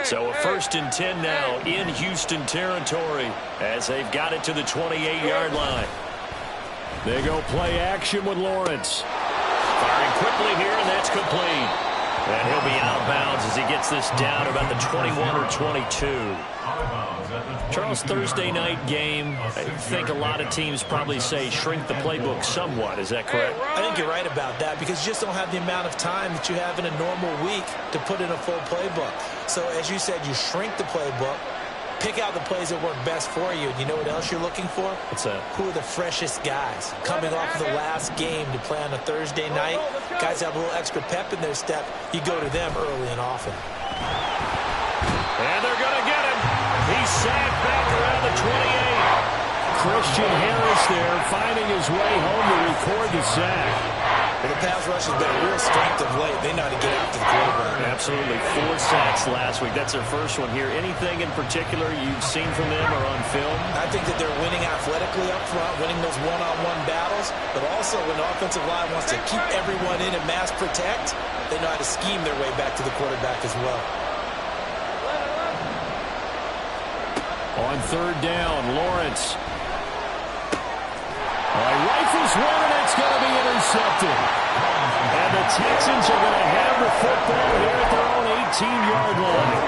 So a 1st and 10 now in Houston territory as they've got it to the 28-yard line. They go play action with Lawrence. Firing quickly here, and that's complete. And he'll be out of bounds as he gets this down about the 21 or 22. Charles, Thursday night game, I think a lot of teams probably say shrink the playbook somewhat. Is that correct? I think you're right about that because you just don't have the amount of time that you have in a normal week to put in a full playbook. So as you said, you shrink the playbook, pick out the plays that work best for you. And you know what else you're looking for? What's that? Who are the freshest guys coming off of the last game to play on a Thursday night? Guys have a little extra pep in their step. You go to them early and often. And they're going to get him. He's sacked back around the 28. Christian Harris there finding his way home to record the sack. Well, the pass rush has been a real strength of late. They know how to get after the quarterback. Absolutely. 4 sacks last week. That's their first one here. Anything in particular you've seen from them or on film? I think that they're winning athletically up front, winning those one-on-one battles, but also when the offensive line wants to keep everyone in and mass protect, they know how to scheme their way back to the quarterback as well. On 3rd down, Lawrence. Rifles one, and it's going to be intercepted. And the Texans are going to have the football here at their own 18-yard line.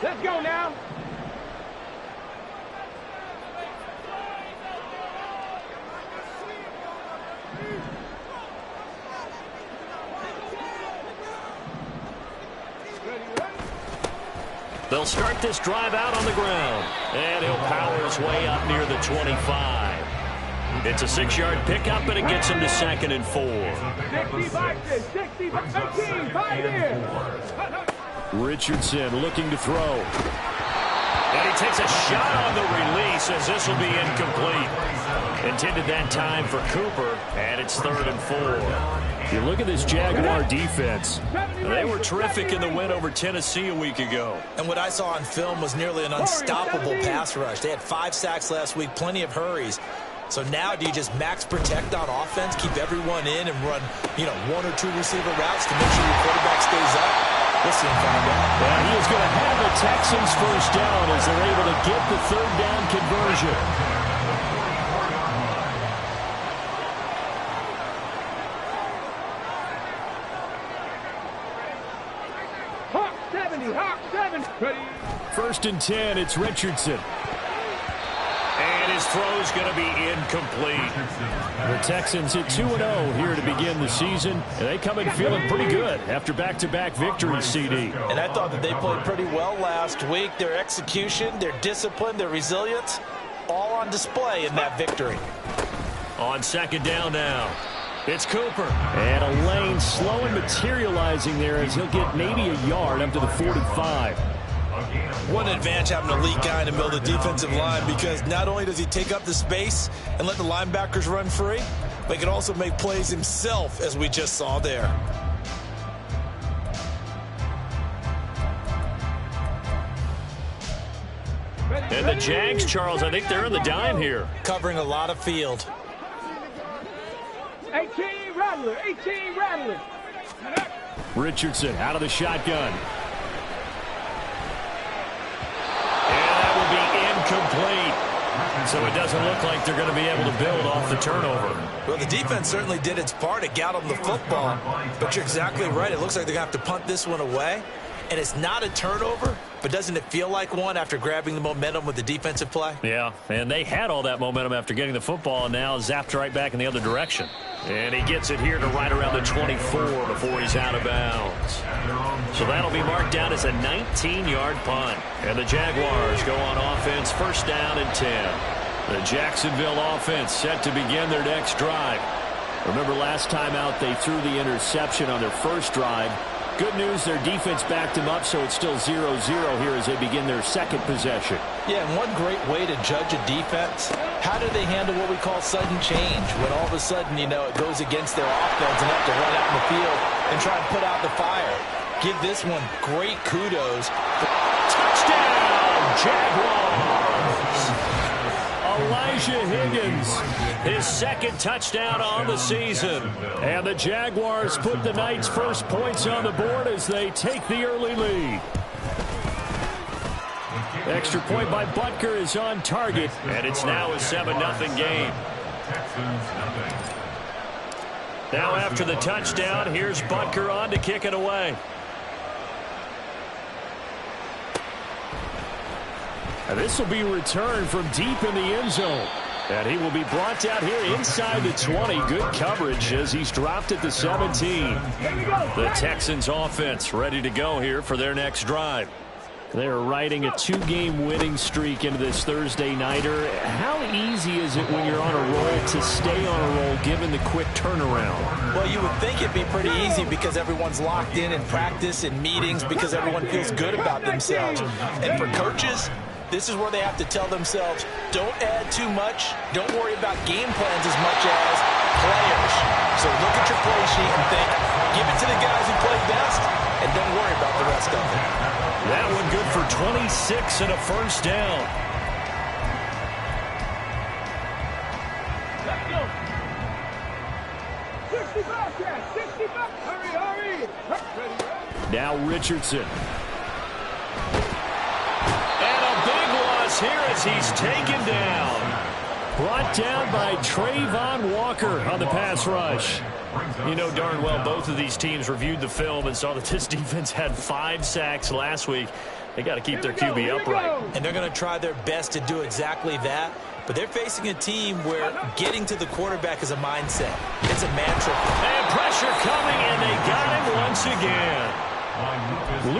Let's go now. They'll start this drive out on the ground. And he'll power his way up near the 25. It's a 6-yard pickup, and it gets him to 2nd and 4. 60, Richardson looking to throw. And he takes a shot on the release as this will be incomplete. Intended that time for Cooper, and it's 3rd and 4. You look at this Jaguar defense. They were terrific in the win over Tennessee a week ago. And what I saw on film was nearly an unstoppable pass rush. They had 5 sacks last week, plenty of hurries. So now do you just max protect on offense, keep everyone in, and run, 1 or 2 receiver routes to make sure your quarterback stays up? We'll see him find out. Well, he is going to have the Texans first down as they're able to get the 3rd down conversion. Hawk 70, Hawk 7. Ready. 1st and 10, it's Richardson. And his throw's going to be incomplete. The Texans hit 2-0 here to begin the season. And they come in feeling pretty good after back-to-back victories, CD. And I thought that they played pretty well last week. Their execution, their discipline, their resilience, all on display in that victory. On 2nd down now, it's Cooper. And a lane slow and materializing there as he'll get maybe a yard up to the 45. What an advantage having an elite guy in the middle of the defensive line, because not only does he take up the space and let the linebackers run free, but he can also make plays himself, as we just saw there. And the Jags, Charles, I think they're in the dime here. Covering a lot of field. 18 Rattler, 18 Rattler. Richardson out of the shotgun. Complete. So it doesn't look like they're going to be able to build off the turnover. Well, the defense certainly did its part to get them the football. But you're exactly right. It looks like they're going to have to punt this one away. And it's not a turnover, but doesn't it feel like one after grabbing the momentum with the defensive play? Yeah, and they had all that momentum after getting the football, and now zapped right back in the other direction. And he gets it here to right around the 24 before he's out of bounds. So that'll be marked down as a 19-yard punt. And the Jaguars go on offense, 1st down and 10. The Jacksonville offense set to begin their next drive. Remember last time out they threw the interception on their first drive. Good news, their defense backed them up, so it's still 0-0 here as they begin their 2nd possession. Yeah, and one great way to judge a defense, how do they handle what we call sudden change? When all of a sudden, it goes against their offense and have to run out in the field and try and put out the fire. Give this one great kudos. Touchdown, Jaguars! Elijah Higgins. His second touchdown on the season. And the Jaguars put the night's first points on the board as they take the early lead. Extra point by Butker is on target. And it's now a 7-0 game. Now after the touchdown, here's Butker on to kick it away. And this will be returned from deep in the end zone. And he will be brought down here inside the 20. Good coverage as he's dropped at the 17. The Texans offense ready to go here for their next drive. They're riding a 2-game winning streak into this Thursday nighter. How easy is it when you're on a roll to stay on a roll given the quick turnaround? Well, you would think it'd be pretty easy because everyone's locked in practice and meetings because everyone feels good about themselves. And for coaches, this is where they have to tell themselves, don't add too much. Don't worry about game plans as much as players. So look at your play sheet and think, give it to the guys who play best, and don't worry about the rest of it. That one good for 26 and a first down. Let's go. 60 back, yeah, 60 back. Hurry, hurry. Now Richardson. And a big loss here as he's taken down. Brought down by Trayvon Walker on the pass rush. You know darn well both of these teams reviewed the film and saw that this defense had 5 sacks last week. They got to keep their QB upright. And they're going to try their best to do exactly that. But they're facing a team where getting to the quarterback is a mindset. It's a mantra. And pressure coming, and they got him once again.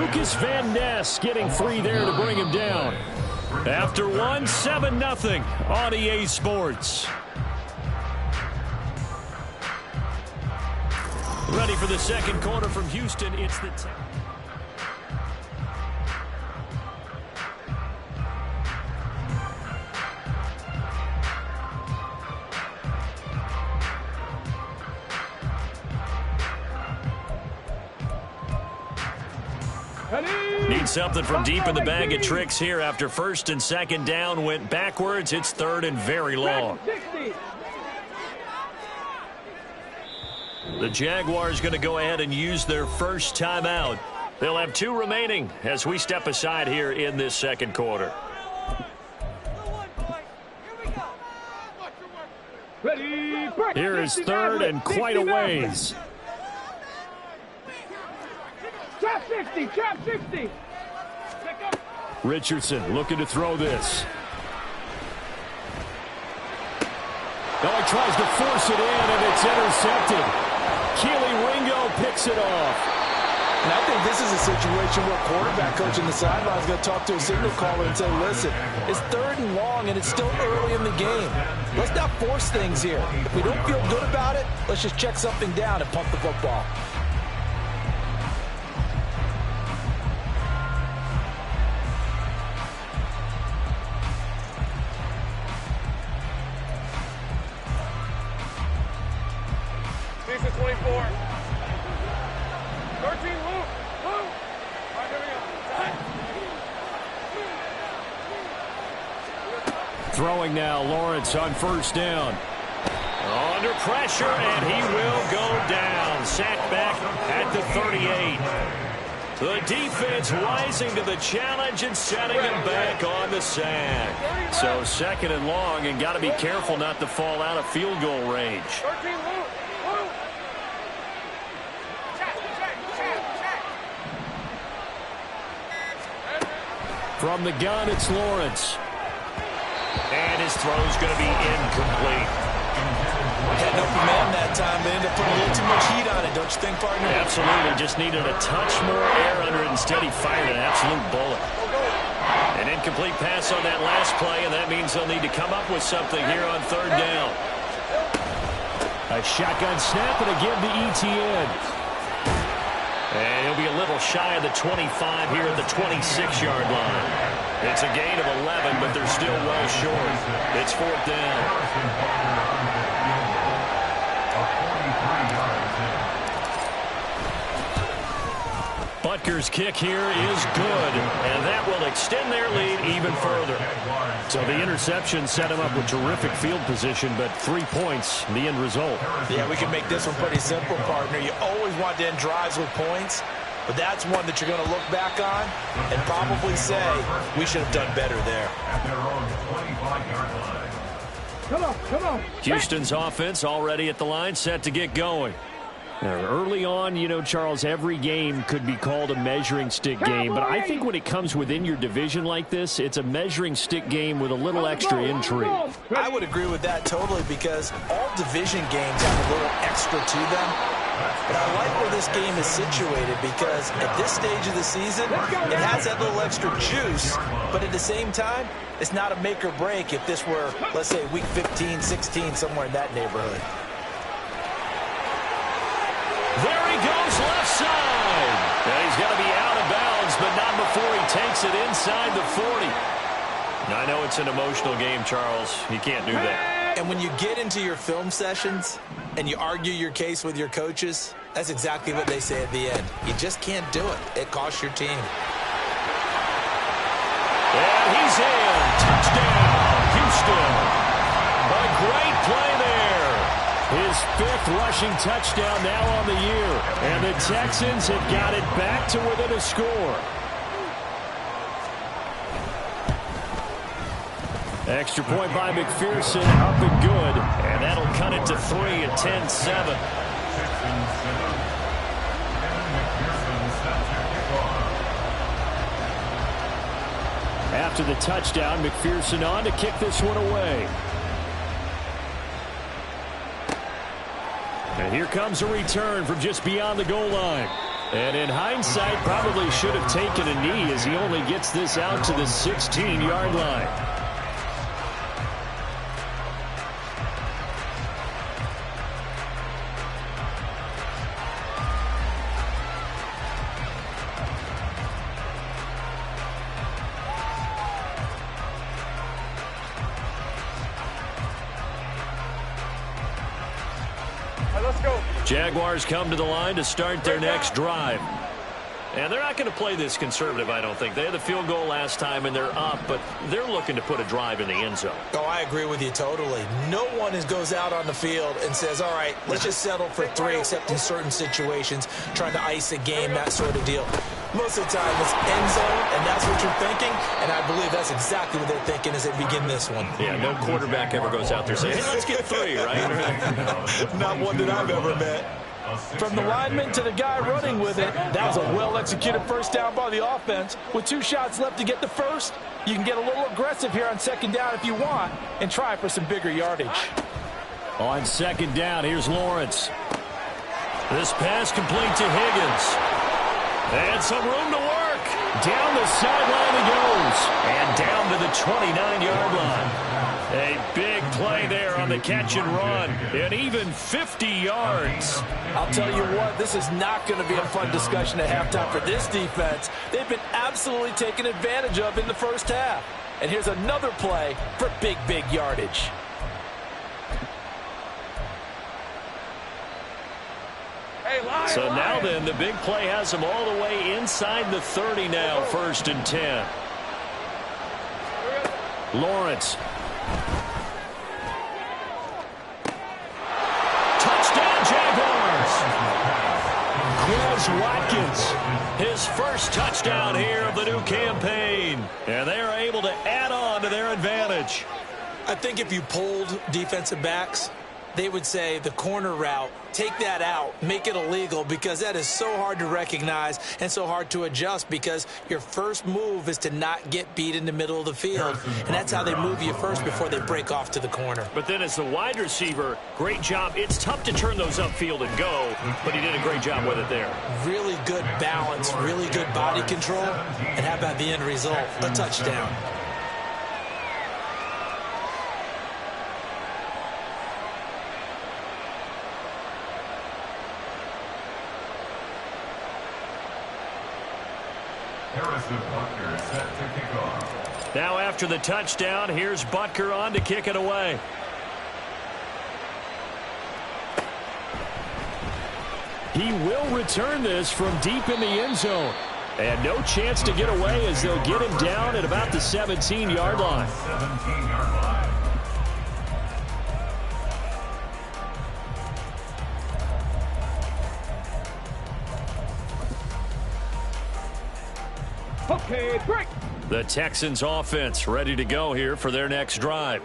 Lucas Van Ness getting free there to bring him down. After one, 7-0 on EA Sports. Ready for the second quarter from Houston. It's the Need something from deep in the bag of tricks here after first and second down went backwards. It's third and very long. The Jaguars going to go ahead and use their first timeout. They'll have 2 remaining as we step aside here in this second quarter. Here is third and quite a ways. Trap 60, trap 60. Richardson looking to throw this. Now he tries to force it in, and it's intercepted. Keely Ringo picks it off. And I think this is a situation where quarterback coach in the sideline is going to talk to a signal caller and say, listen, it's third and long, and it's still early in the game. Let's not force things here. If we don't feel good about it, let's just check something down and pump the football. Decent 24. 13, move. All right, here we go. Throwing now, Lawrence on first down. Under pressure, and he will go down. Sacked back at the 38. The defense rising to the challenge and setting him back on the sack. So second and long, and got to be careful not to fall out of field goal range. 13, move. From the gun, it's Lawrence. And his throw's going to be incomplete. Had no command that time. They ended up putting a little too much heat on it, don't you think, partner? Absolutely. Just needed a touch more air under it. Instead, he fired an absolute bullet. An incomplete pass on that last play, and that means they'll need to come up with something here on third down. A shotgun snap, and again to ETN. And he'll be a little shy of the 25 here at the 26-yard line. It's a gain of 11, but they're still well short. It's fourth down. Butker's kick here is good, and that will extend their lead even further. So the interception set him up with terrific field position, but 3 points, the end result. Yeah, we can make this one pretty simple, partner. You always want to end drives with points, but that's one that you're going to look back on and probably say, we should have done better there. Come on. Houston's offense already at the line, set to get going. Now, early on, you know, Charles, every game could be called a measuring stick game, but I think when it comes within your division like this, it's a measuring stick game with a little extra intrigue. I would agree with that totally, because all division games have a little extra to them. But I like where this game is situated, because at this stage of the season, it has that little extra juice, but at the same time, it's not a make or break if this were, let's say, week 15, 16, somewhere in that neighborhood. There he goes, left side. And he's going to be out of bounds, but not before he takes it inside the 40. Now, I know it's an emotional game, Charles. You can't do that. And when you get into your film sessions and you argue your case with your coaches, that's exactly what they say at the end. You just can't do it. It costs your team. And he's in. Touchdown, Houston. A great play there. His 5th rushing touchdown now on the year. And the Texans have got it back to within a score. Extra point by McPherson, up and good. And that'll cut it to 3 at 10-7. After the touchdown, McPherson on to kick this one away. And here comes a return from just beyond the goal line. And in hindsight, probably should have taken a knee as he only gets this out to the 16-yard line. Jaguars come to the line to start their next drive. And they're not going to play this conservative, I don't think. They had the field goal last time, and they're up, but they're looking to put a drive in the end zone. Oh, I agree with you totally. No one goes out on the field and says, all right, let's just settle for 3, except in certain situations, trying to ice a game, that sort of deal. Most of the time, it's end zone, and that's what you're thinking, and I believe that's exactly what they're thinking as they begin this one. Yeah, no quarterback ever goes out there saying, hey, let's get 3, right? Not one that I've ever met. From the lineman to the guy running with it, that was a well-executed first down by the offense. With 2 shots left to get the first, you can get a little aggressive here on second down if you want and try for some bigger yardage. On second down, here's Lawrence. This pass complete to Higgins. And some room to work. Down the sideline he goes. And down to the 29-yard line. A big play there on the catch and run. And even 50 yards. I'll tell you what, this is not going to be a fun discussion at halftime for this defense. They've been absolutely taken advantage of in the first half. And here's another play for big yardage. So now then, the big play has them all the way inside the 30 now, 1st and 10. Lawrence. Touchdown, Jaguars. Quez Watkins, his first touchdown here of the new campaign. And they are able to add on to their advantage. I think if you polled defensive backs, they would say the corner route, take that out, make it illegal, because that is so hard to recognize and so hard to adjust, because your first move is to not get beat in the middle of the field, and that's how they move you first before they break off to the corner. But then as the wide receiver, great job. It's tough to turn those upfield and go, but he did a great job with it there. Really good balance, really good body control, and how about the end result? A touchdown. Now after the touchdown, here's Butker on to kick it away. He will return this from deep in the end zone. And no chance to get away as they'll get him down at about the 17-yard line. Okay, break. The Texans offense ready to go here for their next drive.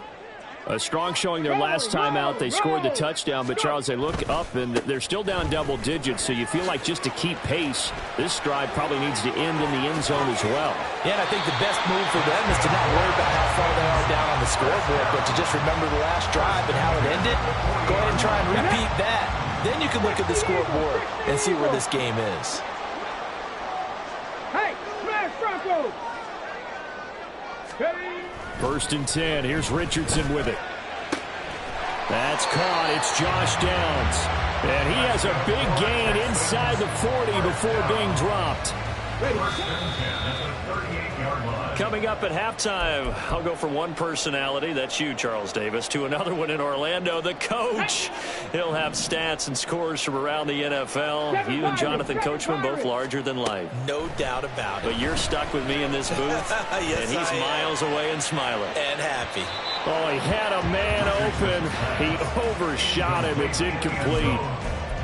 A strong showing their last time out. They scored the touchdown, but, Charles, they look up, and they're still down double digits, so you feel like just to keep pace, this drive probably needs to end in the end zone as well. Yeah, and I think the best move for them is to not worry about how far they are down on the scoreboard, but to just remember the last drive and how it ended. Go ahead and try and repeat that. Then you can look at the scoreboard and see where this game is. Hey, smash Broncos. Ready? 1st and 10. Here's Richardson with it. That's caught. It's Josh Downs. And he has a big gain inside the 40 before being dropped. Coming up at halftime, I'll go from one personality, that's you, Charles Davis, to another one in Orlando, the coach. He'll have stats and scores from around the NFL. You and Jonathan Coachman both larger than life. No doubt about it. But you're stuck with me in this booth, Yes, and he's miles away and smiling. And happy. Oh, he had a man open. He overshot him. It's incomplete.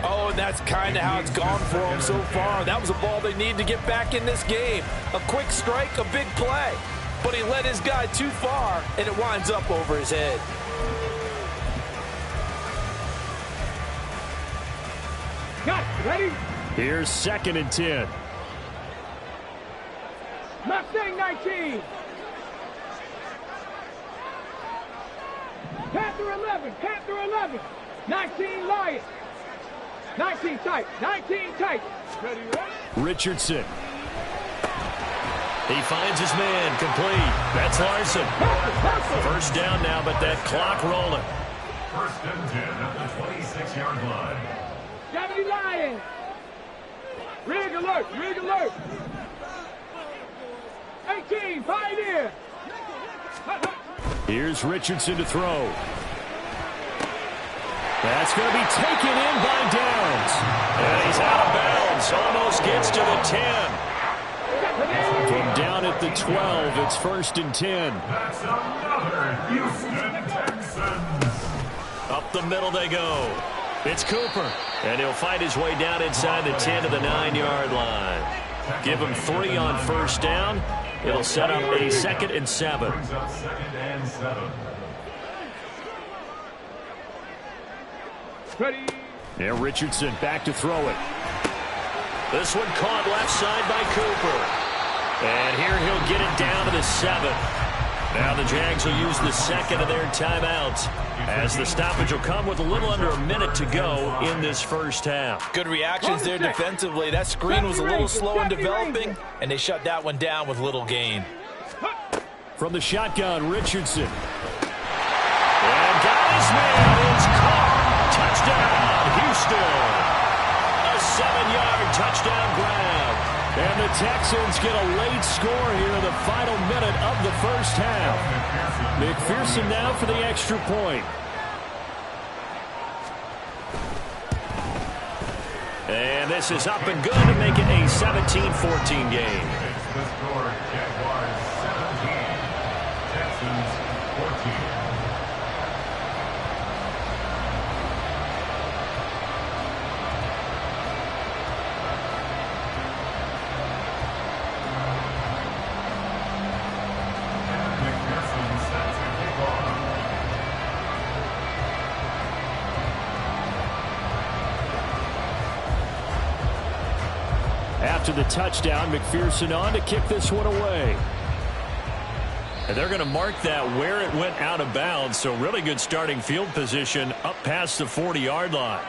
Oh, and that's kind of how it's gone for them so far. That was a ball they need to get back in this game. A quick strike, a big play. But he led his guy too far, and it winds up over his head. Got it. Ready? Here's 2nd and 10. Mustang 19. Panther 11. Panther 11. 19 Lions. 19 tight. 19 tight. Ready, ready? Richardson. He finds his man, complete. That's Larson. First down now, but that clock rolling. 1st and 10 at the 26-yard line. 70 Lions. Rig alert. Rig alert. 18 Pioneer. Here's Richardson to throw. That's going to be taken in by Downs. And he's out of bounds. Almost gets to the 10. From down at the 12, it's 1st and 10. That's another Houston Texans. Up the middle they go. It's Cooper. And he'll fight his way down inside the 10 to the 9-yard line. Give him 3 on 1st down. It'll set up a 2nd and 7. Brings up 2nd and 7. Ready? Now Richardson back to throw it. This one caught left side by Cooper. And here he'll get it down to the 7. Now the Jags will use the 2nd of their timeouts, as the stoppage will come with a little under a minute to go in this 1st half. Good reactions there defensively. That screen was a little slow in developing, and they shut that one down with little gain. From the shotgun, Richardson. And got his man. It's caught. Touchdown, Houston. A 7-yard touchdown grab. And the Texans get a late score here in the final minute of the 1st half. McPherson now for the extra point. And this is up and good to make it a 17-14 game. The score, Jaguars 17, Texans 14. After the touchdown, McPherson on to kick this one away. And they're going to mark that where it went out of bounds, so really good starting field position up past the 40-yard line.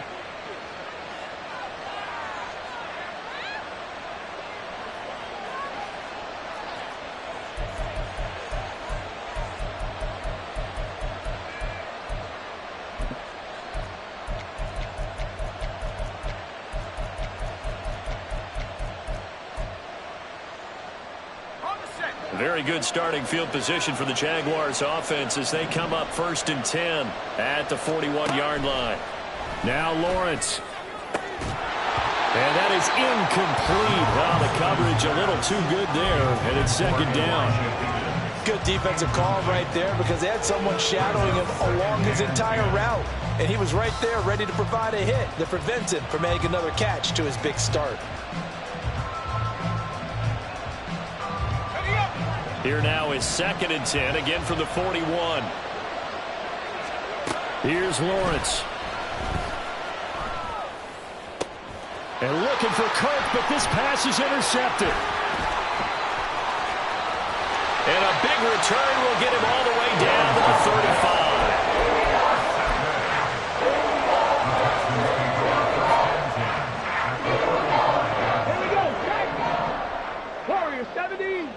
Very good starting field position for the Jaguars offense as they come up 1st and 10 at the 41-yard line. Now Lawrence. And that is incomplete. Wow, the coverage a little too good there, and it's second down. Good defensive call right there because they had someone shadowing him along his entire route. And he was right there ready to provide a hit that prevents him from making another catch to his big start. Here now is 2nd and 10, again from the 41. Here's Lawrence. And looking for Kirk, but this pass is intercepted. And a big return will get him all the way down to the 35. Here we go, check. Warriors 70.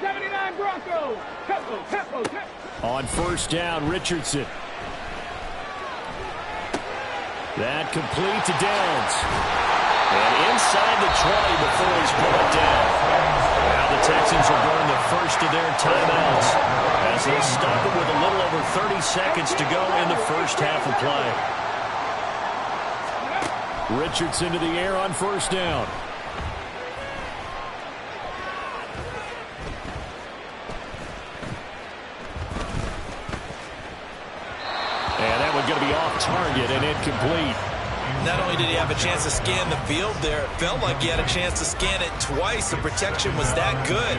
79 Broncos. Tempo. On 1st down, Richardson. That complete to Downs. And inside the 20 before he's brought down. Now the Texans will burn the first of their timeouts as they'll stop it with a little over 30 seconds to go in the first half of play. Richardson to the air on 1st down. And that one's going to be off target and incomplete. Not only did he have a chance to scan the field there, it felt like he had a chance to scan it twice. The protection was that good.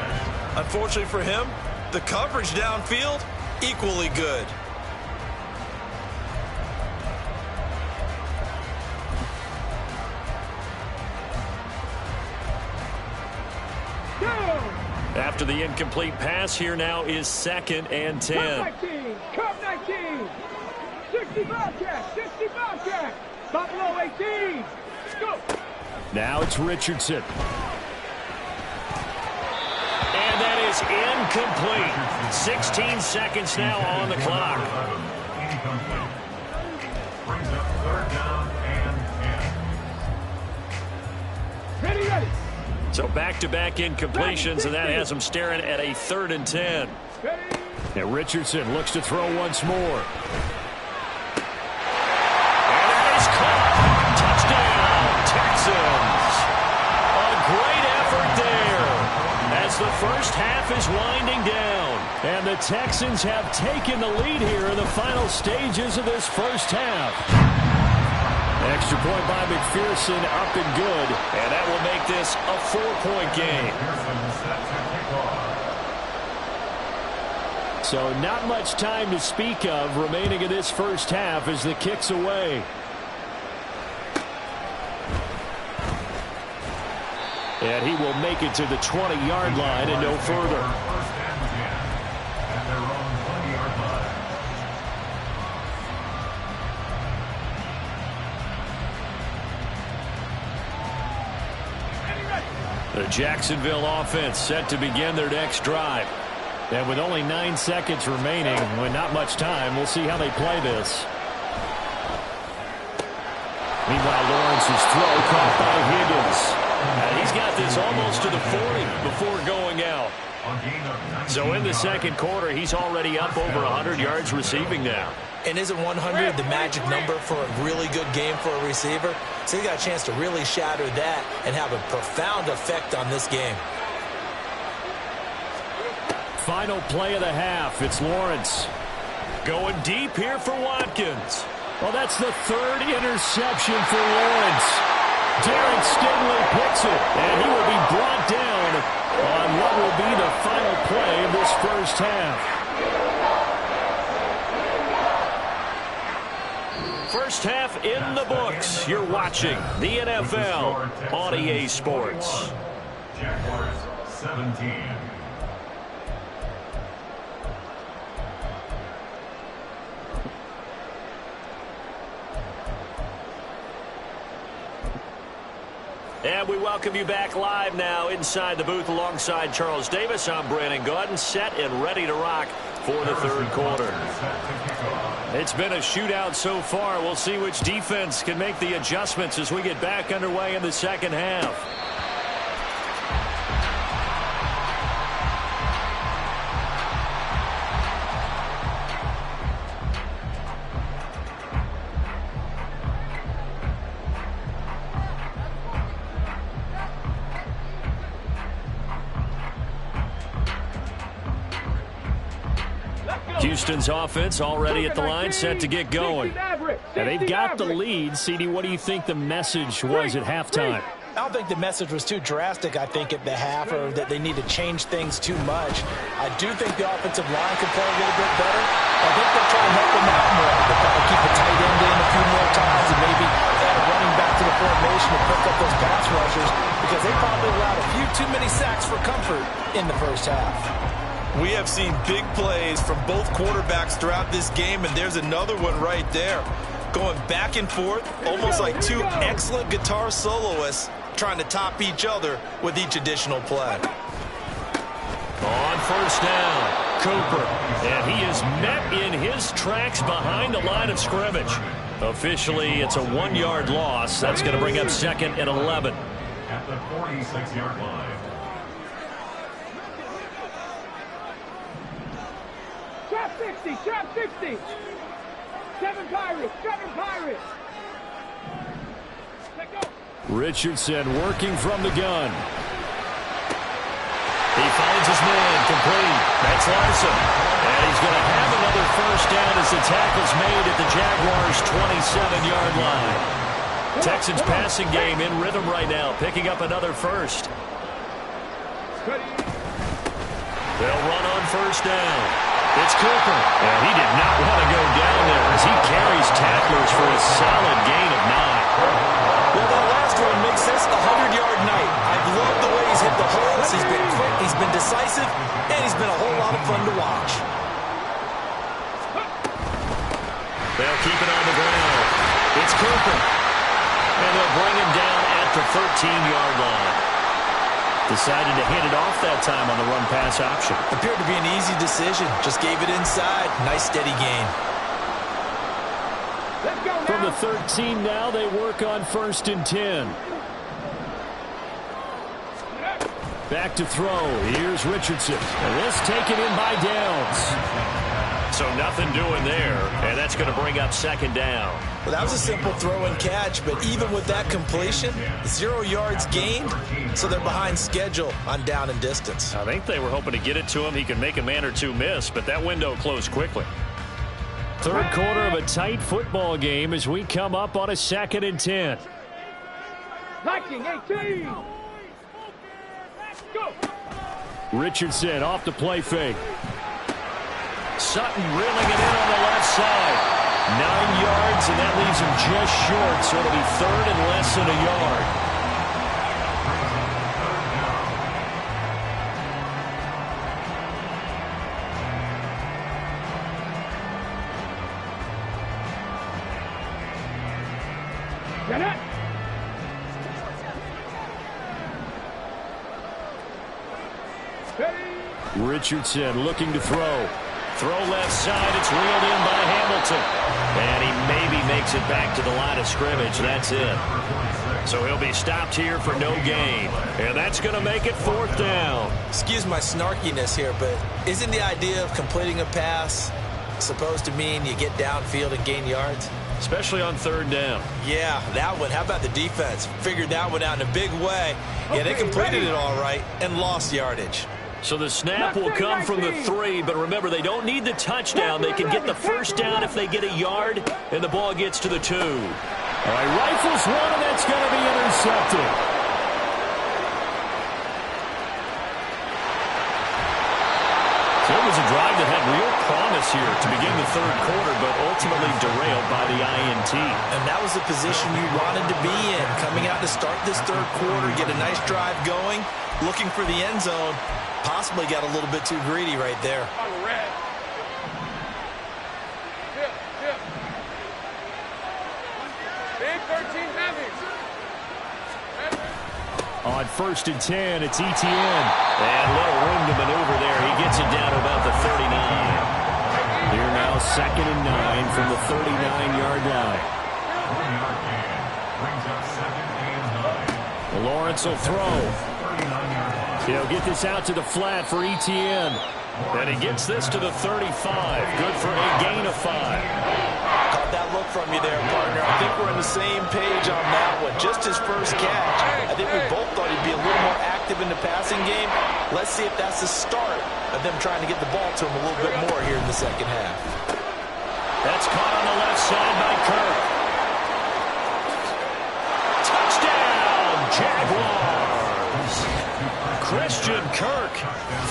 Unfortunately for him, the coverage downfield, equally good. After the incomplete pass, here now is 2nd and 10. Cup 19. 65 jack. Buffalo 18. Go. Now it's Richardson. And that is incomplete. 16 seconds now on the clock. Incomplete. Brings up 3rd down and 10. Ready. So back-to-back incompletions, and that has him staring at a 3rd and 10. Ready. And Richardson looks to throw once more. The first half is winding down. And the Texans have taken the lead here in the final stages of this first half. Extra point by McPherson, up and good. And that will make this a 4-point game. So not much time to speak of remaining in this first half as the kick's away. And he will make it to the 20-yard line and no further. The Jacksonville offense set to begin their next drive. And with only 9 seconds remaining, with not much time, we'll see how they play this. Meanwhile, Lawrence's throw caught by Higgins. And he's got this almost to the 40 before going out. So in the second quarter, he's already up over 100 yards receiving now. And isn't 100 the magic number for a really good game for a receiver? So he got a chance to really shatter that and have a profound effect on this game. Final play of the half. It's Lawrence. Going deep here for Watkins. Well, that's the 3rd interception for Lawrence. Derek Stingley picks it, and he will be brought down on what will be the final play of this first half. First half in the books. You're watching the NFL on EA Sports. Jaguars 17. And we welcome you back live now inside the booth alongside Charles Davis. I'm Brandon Gaudin, set and ready to rock for the third quarter. It's been a shootout so far. We'll see which defense can make the adjustments as we get back underway in the second half. Houston's offense already at the line, set to get going. And they've got the lead. CD, what do you think the message was at halftime? I don't think the message was too drastic, I think, at the half, or that they need to change things too much. I do think the offensive line can play a little bit better. I think they're trying to help them out more. They're trying to keep a tight end in a few more times and maybe add a running back to the formation to pick up those pass rushers, because they probably allowed a few too many sacks for comfort in the first half. We have seen big plays from both quarterbacks throughout this game, and there's another one right there. Going back and forth, almost like two excellent guitar soloists trying to top each other with each additional play. On first down, Cooper. And he is met in his tracks behind the line of scrimmage. Officially, it's a 1-yard loss. That's going to bring up 2nd and 11. At the 46-yard line. Trap 60, trap 60. 7 Pirates, 7 Pirates. Let go. Richardson working from the gun. He finds his man, complete. That's Larson. And he's going to have another first down as the tackle's made at the Jaguars' 27-yard line. Texans passing game in rhythm right now, picking up another first. They'll run on first down. It's Cooper. And he did not want to go down there as he carries tacklers for a solid gain of 9. Well, that last one makes this a 100-yard night. I've loved the way he's hit the holes. He's been quick, he's been decisive, and he's been a whole lot of fun to watch. They'll keep it on the ground. It's Cooper. And they'll bring him down at the 13-yard line. Decided to hand it off that time on the run-pass option. Appeared to be an easy decision. Just gave it inside. Nice, steady gain. From the 13 now, they work on 1st and 10. Back to throw. Here's Richardson. And this taken in by Downs. So nothing doing there, and that's going to bring up 2nd down. Well, that was a simple throw and catch, but even with that completion, 0 yards gained, so they're behind schedule on down and distance. I think they were hoping to get it to him. He could make a man or two miss, but that window closed quickly. Third quarter of a tight football game as we come up on a 2nd and 10. Liking 18. Go. Richardson off the play fake. Sutton reeling it in on the left side. 9 yards, and that leaves him just short, so it'll be 3rd and less than a yard. Get it. Richardson looking to throw. Throw left side, it's reeled in by Hamilton. And he maybe makes it back to the line of scrimmage. That's it. So he'll be stopped here for no gain. And that's going to make it 4th down. Excuse my snarkiness here, but isn't the idea of completing a pass supposed to mean you get downfield and gain yards? Especially on 3rd down. Yeah, that one. How about the defense? Figured that one out in a big way. Yeah, they completed it all right and lost yardage. So the snap will come from the 3, but remember, they don't need the touchdown. They can get the first down if they get a yard, and the ball gets to the 2. All right, rifles one, and that's going to be intercepted. So it was a drive that had real promise here to begin the 3rd quarter, but ultimately derailed by the INT. And that was the position you wanted to be in, coming out to start this 3rd quarter, get a nice drive going, looking for the end zone. Possibly got a little bit too greedy right there. Big 13 heavy. On 1st and 10, it's ETN. And little room to maneuver there. He gets it down to about the 39. Here now, 2nd and 9 from the 39-yard line. 1-yard gain. Brings up 2nd and 9. Lawrence will throw. 39-yard line. He'll get this out to the flat for ETN. And he gets this to the 35. Good for a gain of 5. Caught that look from you there, partner. I think we're on the same page on that one. Just his first catch. I think we both thought he'd be a little more accurate effective in the passing game. Let's see if that's the start of them trying to get the ball to him a little bit more here in the second half. That's caught on the left side by Kirk. Touchdown, Jaguars. Christian Kirk,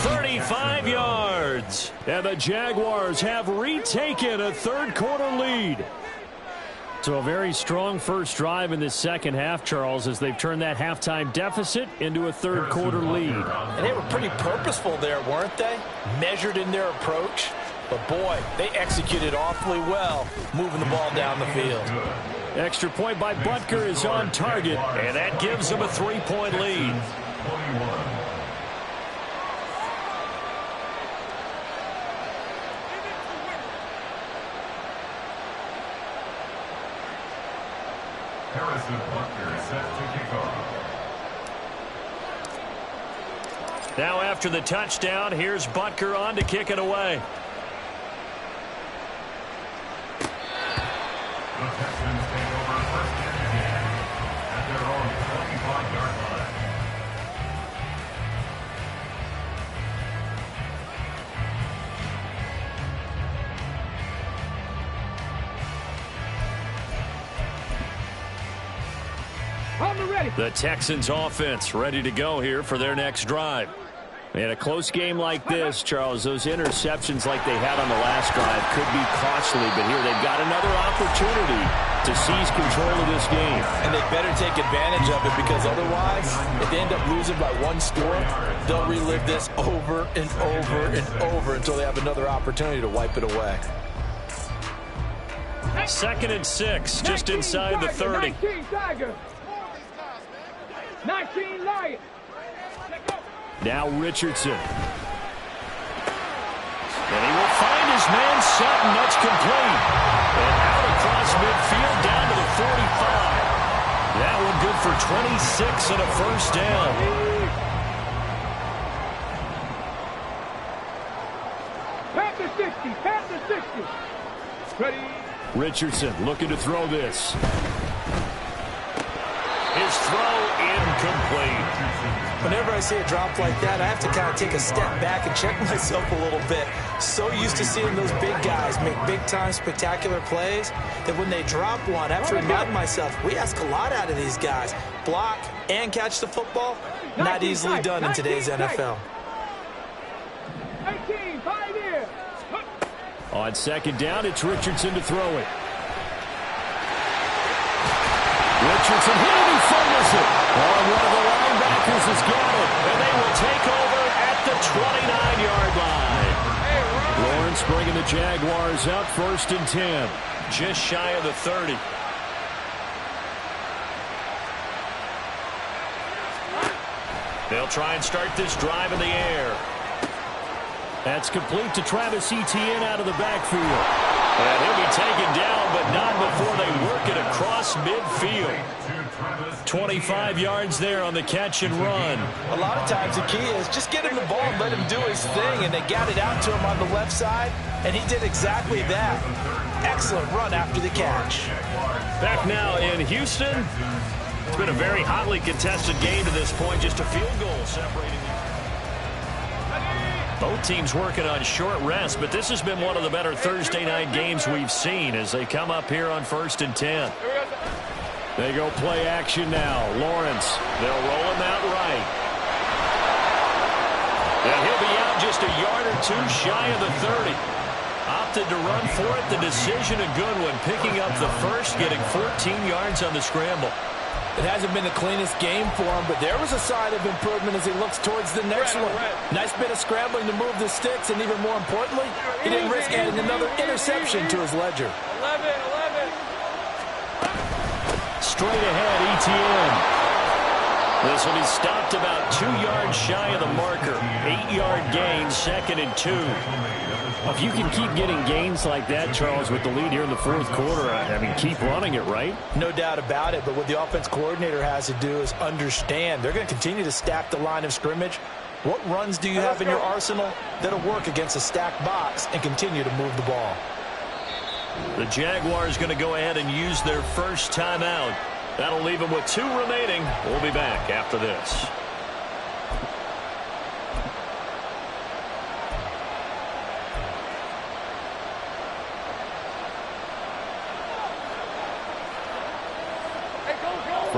35 yards. And the Jaguars have retaken a third-quarter lead. So a very strong first drive in this second half, Charles, as they've turned that halftime deficit into a third-quarter lead. And they were pretty purposeful there, weren't they? Measured in their approach. But, boy, they executed awfully well, moving the ball down the field. Extra point by Butker is on target. And that gives them a 3-point lead. Harrison Butker set to kick off. Now after the touchdown, here's Butker on to kick it away. The Texans take over first and 10 at their own 25-yard line. The Texans offense ready to go here for their next drive. In a close game like this, Charles, those interceptions like they had on the last drive could be costly, but here they've got another opportunity to seize control of this game. And they better take advantage of it, because otherwise, if they end up losing by one score, they'll relive this over and over and over until they have another opportunity to wipe it away. 2nd and 6, just inside the 30. 19 Tiger. 19 Lion. Now Richardson. And he will find his man Sutton. That's complete. And out across midfield down to the 45. That one good for 26 and a first down. Panther 60. Panther 60. Ready. Richardson looking to throw this. His throw incomplete. Whenever I see a drop like that, I have to kind of take a step back and check myself a little bit. So used to seeing those big guys make big-time spectacular plays that when they drop one, I have to remind myself, we ask a lot out of these guys. Block and catch the football, not easily done in today's NFL. 18, 5 years. On 2nd down, it's Richardson to throw it. Richardson hit it, he fumbles it. Oh, one of the linebackers has got it. And they will take over at the 29-yard line. Lawrence bringing the Jaguars up 1st and 10. Just shy of the 30. They'll try and start this drive in the air. That's complete to Travis Etienne out of the backfield. And he'll be taken down, but not before they work it across midfield. 25 yards there on the catch and run. A lot of times the key is just get him the ball and let him do his thing, and they got it out to him on the left side, and he did exactly that. Excellent run after the catch. Back now in Houston. It's been a very hotly contested game to this point. Just a field goal separating them. Both teams working on short rest, but this has been one of the better Thursday night games we've seen as they come up here on 1st and 10. They go play action now. Lawrence. They'll roll him out right. And he'll be out just a yard or two shy of the 30. Opted to run for it. The decision a good one. Picking up the first, getting 14 yards on the scramble. It hasn't been the cleanest game for him, but there was a sign of improvement as he looks towards the next one. Nice bit of scrambling to move the sticks, and even more importantly, he didn't risk adding another interception to his ledger. 11. Straight ahead, Etienne. This one, he stopped about 2 yards shy of the marker. 8-yard gain, 2nd and 2. If you can keep getting gains like that, Charles, with the lead here in the 4th quarter, I mean, keep running it, right? No doubt about it, but what the offense coordinator has to do is understand they're going to continue to stack the line of scrimmage. What runs do you have in your arsenal that'll work against a stacked box and continue to move the ball? The Jaguars going to go ahead and use their first timeout. That'll leave them with 2 remaining. We'll be back after this.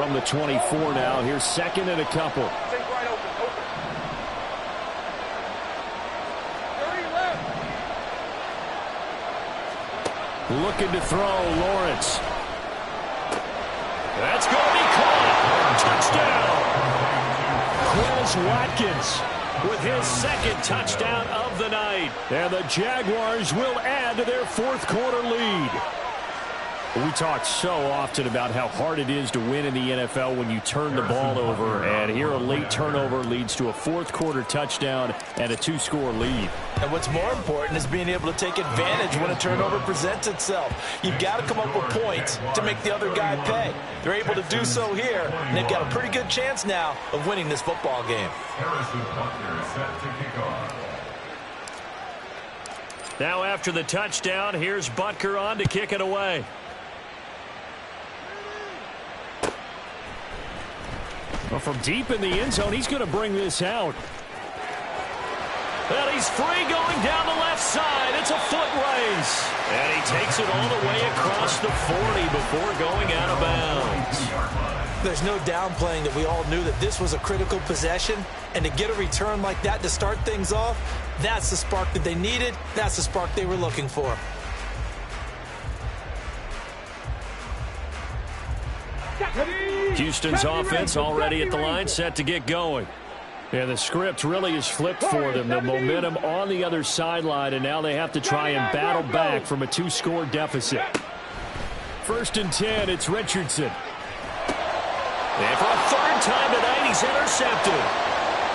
from the 24 now. Here's second and a couple. Looking to throw, Lawrence. That's going to be caught. Touchdown. Quez Watkins With his second touchdown of the night. And the Jaguars will add to their fourth quarter lead. We talk so often about how hard it is to win in the NFL when you turn the ball over. And here a late turnover leads to a fourth quarter touchdown and a 2-score lead. And what's more important is being able to take advantage when a turnover presents itself. You've got to come up with points to make the other guy pay. They're able to do so here, and they've got a pretty good chance now of winning this football game. Now after the touchdown, here's Butker on to kick it away. Well, from deep in the end zone, he's going to bring this out. And he's free going down the left side. It's a foot race. And he takes it all the way across the 40 before going out of bounds. There's no downplaying that we all knew that this was a critical possession. And to get a return like that to start things off, that's the spark that they needed. That's the spark they were looking for. Houston's offense already at the line, set to get going. Yeah, the script really is flipped for them. The momentum on the other sideline, and now they have to try and battle back from a 2-score deficit. 1st and 10, it's Richardson. And for a third time tonight, he's intercepted.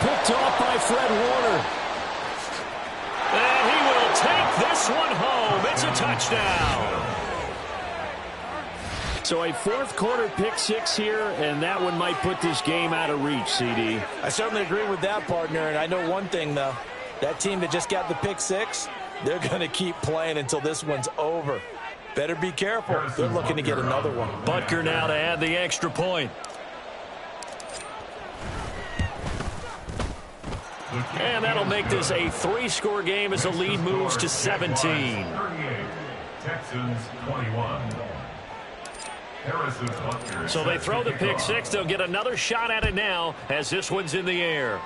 Picked off by Fred Warner. And he will take this one home. It's a touchdown. So a fourth quarter pick six here, and that one might put this game out of reach, CD. I certainly agree with that, partner, and I know one thing, though. That team that just got the pick six, they're going to keep playing until this one's over. Better be careful. They're looking to get another one. Butker now to add the extra point. And that'll make this a 3-score game as the lead moves to 17. 38, Texans 21. So they throw the pick six. They'll get another shot at it now as this one's in the air.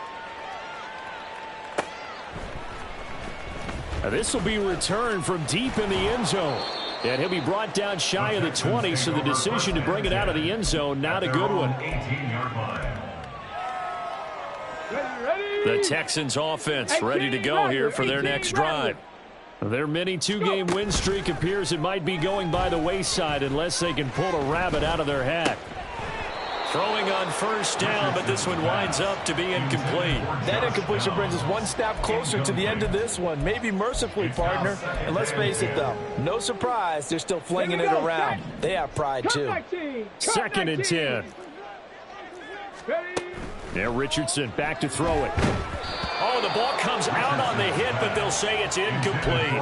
This will be returned from deep in the end zone. And he'll be brought down shy of the 20, so the decision to bring it out of the end zone, not a good one. The Texans offense ready to go here for their next drive. Their mini 2-game win streak appears it might be going by the wayside unless they can pull a rabbit out of their hat. Throwing on first down, but this one winds up to be incomplete. That incompletion brings us one step closer to the end of this one. Maybe mercifully, partner. And let's face it, though, no surprise, they're still flinging it around. They have pride, too. 2nd and 10. Now Richardson back to throw it. Oh, the ball comes out on the hit, but they'll say it's incomplete.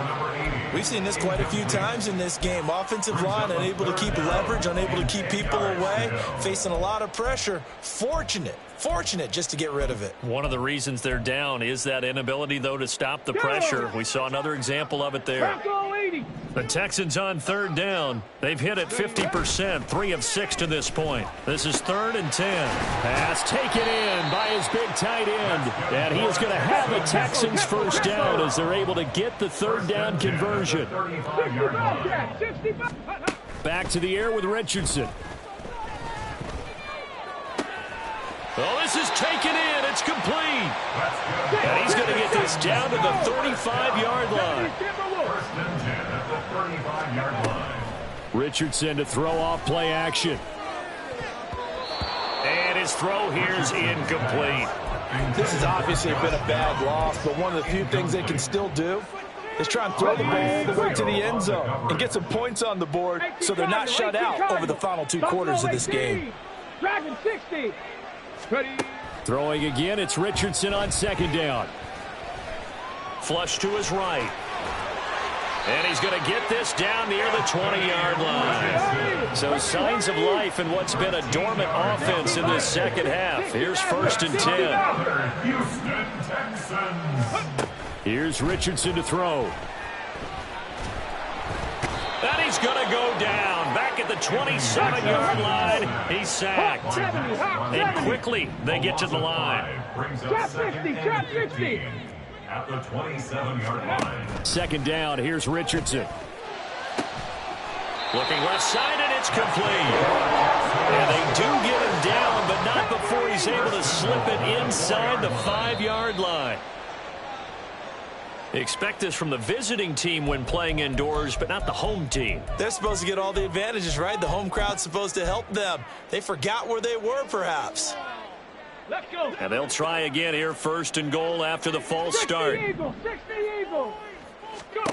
We've seen this quite a few times in this game. Offensive line unable to keep leverage, unable to keep people away, facing a lot of pressure. Fortunate just to get rid of it. One of the reasons they're down is that inability, though, to stop the pressure. We saw another example of it there. The Texans on third down. They've hit it 50%, 3 of 6 to this point. This is 3rd and 10. Pass taken in by his big tight end. And he is going to have the Texans first down as they're able to get the third down conversion. Back to the air with Richardson. Oh, this is taken in. It's complete. And he's going to get this down to the 35-yard line. 1st and 10 at the 35-yard line. Richardson to throw off play action. And his throw here is incomplete. This has obviously been a bad loss, but one of the few things they can still do is try and throw the ball all the way to the end zone and get some points on the board so they're not shut out over the final 2 quarters of this game. Dragon 60. Throwing again, it's Richardson on 2nd down. Flush to his right. And he's going to get this down near the 20-yard line. So signs of life in what's been a dormant offense in this second half. Here's 1st and 10. Houston Texans. Here's Richardson to throw. And he's going to go down. Back at the 27-yard line. He's sacked. And quickly they get to the line. Trap 50, trap 50. At the 27-yard line. Second down, here's Richardson. Looking left side, and it's complete. And they do get him down, but not before he's able to slip it inside the 5-yard line. Expect this from the visiting team when playing indoors, but not the home team. They're supposed to get all the advantages, right? The home crowd's supposed to help them. They forgot where they were, perhaps. Let's go. And they'll try again here, 1st and goal after the false start. 60 Eagles. Go.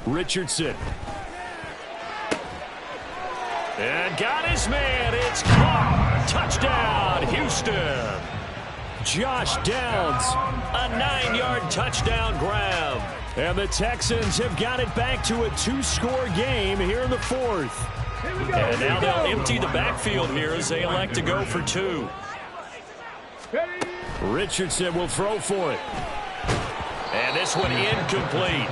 Richardson. And got his man. It's caught. Touchdown, Houston. Josh Downs. A 9-yard touchdown grab. And the Texans have got it back to a 2-score game here in the 4th. Here we go. And now Here we they'll go. empty the backfield here as they elect to go for 2. Ready? Richardson will throw for it. And this one incomplete.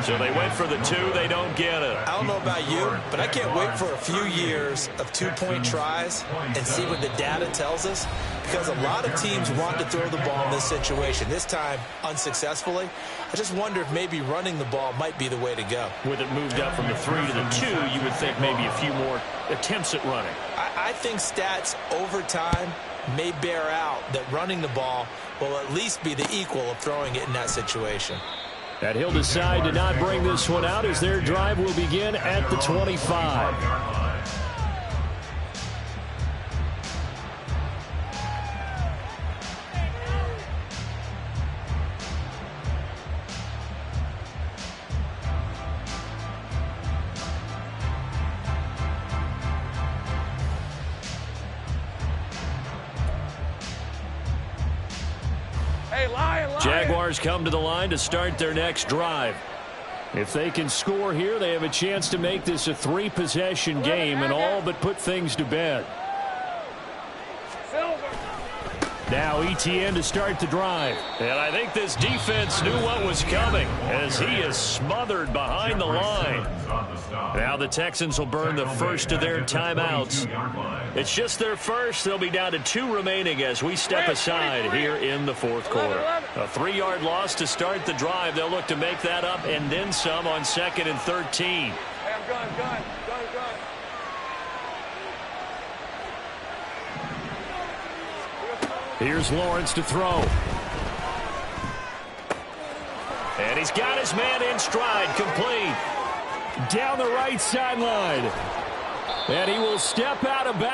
So they went for the 2. They don't get it. I don't know about you, but I can't wait for a few years of 2-point tries and see what the data tells us, because a lot of teams want to throw the ball in this situation. This time, unsuccessfully. I just wonder if maybe running the ball might be the way to go. With it moved up from the 3 to the 2, you would think maybe a few more attempts at running. I think stats over time may bear out that running the ball will at least be the equal of throwing it in that situation. And he'll decide to not bring this one out as their drive will begin at the 25. Jaguars come to the line to start their next drive. If they can score here, they have a chance to make this a 3-possession game and all but put things to bed. Now ETN to start the drive. And I think this defense knew what was coming as he is smothered behind the line. Now the Texans will burn the first of their timeouts. It's just their first. They'll be down to 2 remaining as we step aside here in the 4th quarter. A 3-yard loss to start the drive. They'll look to make that up and then some on 2nd and 13. Gun. Here's Lawrence to throw. And he's got his man in stride, complete. Down the right sideline. And he will step out of bounds.